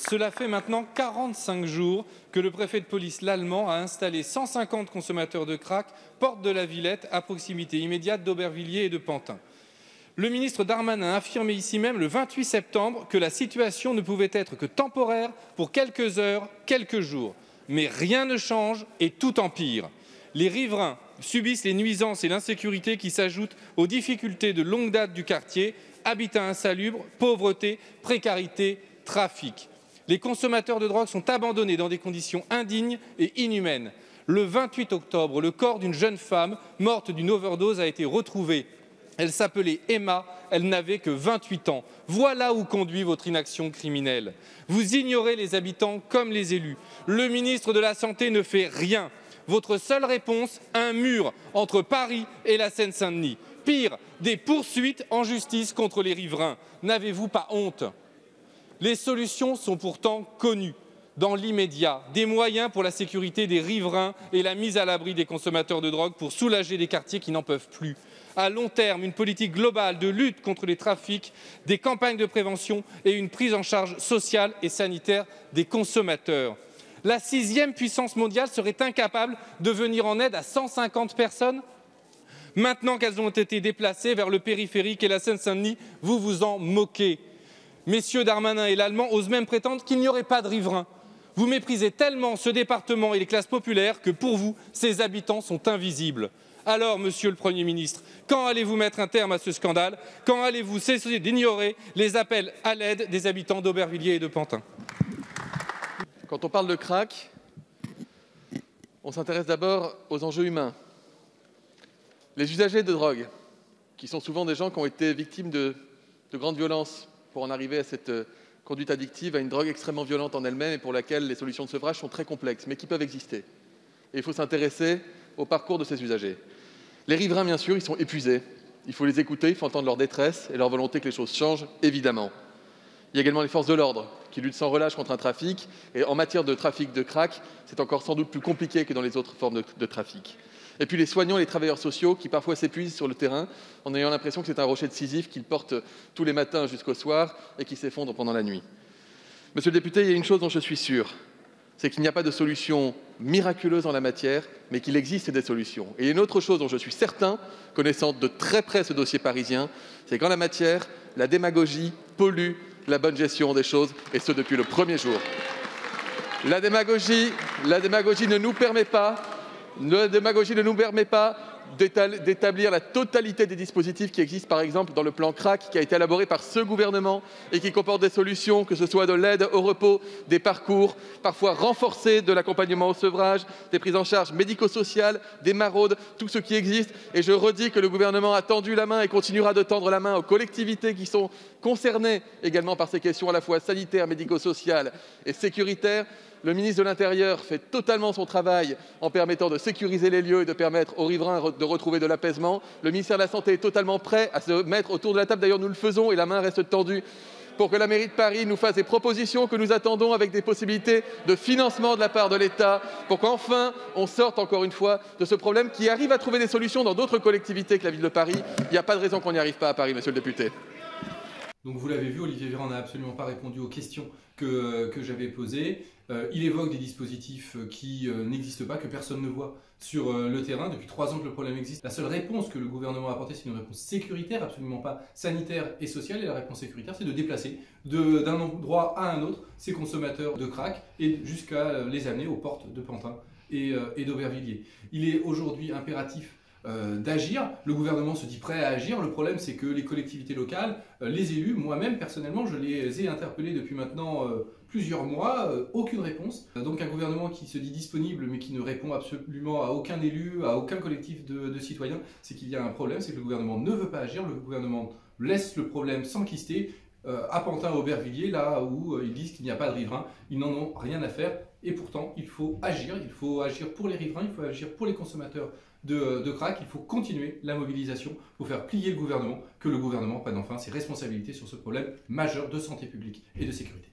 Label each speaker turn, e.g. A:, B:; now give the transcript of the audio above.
A: Cela fait maintenant 45 jours que le préfet de police l'Allemand a installé 150 consommateurs de crack porte de la Villette, à proximité immédiate d'Aubervilliers et de Pantin. Le ministre Darmanin a affirmé ici même le 28 septembre que la situation ne pouvait être que temporaire pour quelques heures, quelques jours. Mais rien ne change et tout empire. Les riverains subissent les nuisances et l'insécurité qui s'ajoutent aux difficultés de longue date du quartier, habitat insalubre, pauvreté, précarité, trafic. Les consommateurs de drogue sont abandonnés dans des conditions indignes et inhumaines. Le 28 octobre, le corps d'une jeune femme morte d'une overdose a été retrouvé. Elle s'appelait Emma, elle n'avait que 28 ans. Voilà où conduit votre inaction criminelle. Vous ignorez les habitants comme les élus. Le ministre de la Santé ne fait rien. Votre seule réponse, un mur entre Paris et la Seine-Saint-Denis. Pire, des poursuites en justice contre les riverains. N'avez-vous pas honte ? Les solutions sont pourtant connues. Dans l'immédiat, des moyens pour la sécurité des riverains et la mise à l'abri des consommateurs de drogue pour soulager des quartiers qui n'en peuvent plus. À long terme, une politique globale de lutte contre les trafics, des campagnes de prévention et une prise en charge sociale et sanitaire des consommateurs. La 6e puissance mondiale serait incapable de venir en aide à 150 personnes ? Maintenant qu'elles ont été déplacées vers le périphérique et la Seine-Saint-Denis, vous vous en moquez. Messieurs Darmanin et l'Allemand osent même prétendre qu'il n'y aurait pas de riverains. Vous méprisez tellement ce département et les classes populaires que pour vous, ses habitants sont invisibles. Alors, Monsieur le Premier ministre, quand allez-vous mettre un terme à ce scandale? Quand allez-vous cesser d'ignorer les appels à l'aide des habitants d'Aubervilliers et de Pantin?
B: Quand on parle de crack, on s'intéresse d'abord aux enjeux humains. Les usagers de drogue, qui sont souvent des gens qui ont été victimes de grandes violences pour en arriver à cette conduite addictive, à une drogue extrêmement violente en elle-même et pour laquelle les solutions de sevrage sont très complexes, mais qui peuvent exister. Et il faut s'intéresser au parcours de ces usagers. Les riverains, bien sûr, ils sont épuisés. Il faut les écouter, il faut entendre leur détresse et leur volonté que les choses changent, évidemment. Il y a également les forces de l'ordre qui luttent sans relâche contre un trafic. Et en matière de trafic de crack, c'est encore sans doute plus compliqué que dans les autres formes de trafic. Et puis les soignants et les travailleurs sociaux qui parfois s'épuisent sur le terrain en ayant l'impression que c'est un rocher de Sisyphe qu'ils portent tous les matins jusqu'au soir et qui s'effondre pendant la nuit. Monsieur le député, il y a une chose dont je suis sûr, c'est qu'il n'y a pas de solution miraculeuse en la matière, mais qu'il existe des solutions. Et il y a une autre chose dont je suis certain, connaissant de très près ce dossier parisien, c'est qu'en la matière, la démagogie pollue la bonne gestion des choses, et ce depuis le premier jour. La démagogie ne nous permet pas d'établir la totalité des dispositifs qui existent, par exemple, dans le plan crack qui a été élaboré par ce gouvernement et qui comporte des solutions, que ce soit de l'aide au repos, des parcours, parfois renforcés de l'accompagnement au sevrage, des prises en charge médico-sociales, des maraudes, tout ce qui existe. Et je redis que le gouvernement a tendu la main et continuera de tendre la main aux collectivités qui sont concernées également par ces questions à la fois sanitaires, médico-sociales et sécuritaires. Le ministre de l'Intérieur fait totalement son travail en permettant de sécuriser les lieux et de permettre aux riverains de retrouver de l'apaisement. Le ministère de la Santé est totalement prêt à se mettre autour de la table. D'ailleurs, nous le faisons et la main reste tendue pour que la mairie de Paris nous fasse des propositions que nous attendons avec des possibilités de financement de la part de l'État pour qu'enfin on sorte encore une fois de ce problème qui arrive à trouver des solutions dans d'autres collectivités que la ville de Paris. Il n'y a pas de raison qu'on n'y arrive pas à Paris, monsieur le député.
A: Donc vous l'avez vu, Olivier Véran n'a absolument pas répondu aux questions que j'avais posées. Il évoque des dispositifs qui n'existent pas, que personne ne voit sur le terrain. Depuis 3 ans que le problème existe. La seule réponse que le gouvernement a apportée, c'est une réponse sécuritaire, absolument pas sanitaire et sociale. Et la réponse sécuritaire, c'est de déplacer d'un endroit à un autre ces consommateurs de crack et jusqu'à les amener aux portes de Pantin et d'Aubervilliers. Il est aujourd'hui impératif d'agir. Le gouvernement se dit prêt à agir. Le problème, c'est que les collectivités locales, les élus, moi-même personnellement, je les ai interpellés depuis maintenant plusieurs mois, aucune réponse. Donc un gouvernement qui se dit disponible mais qui ne répond absolument à aucun élu, à aucun collectif de citoyens, c'est qu'il y a un problème, c'est que le gouvernement ne veut pas agir, le gouvernement laisse le problème s'enquister. À Pantin, à Aubervilliers, là où ils disent qu'il n'y a pas de riverains, ils n'en ont rien à faire. Et pourtant, il faut agir pour les riverains, il faut agir pour les consommateurs de crack, il faut continuer la mobilisation pour faire plier le gouvernement, que le gouvernement prenne enfin ses responsabilités sur ce problème majeur de santé publique et de sécurité.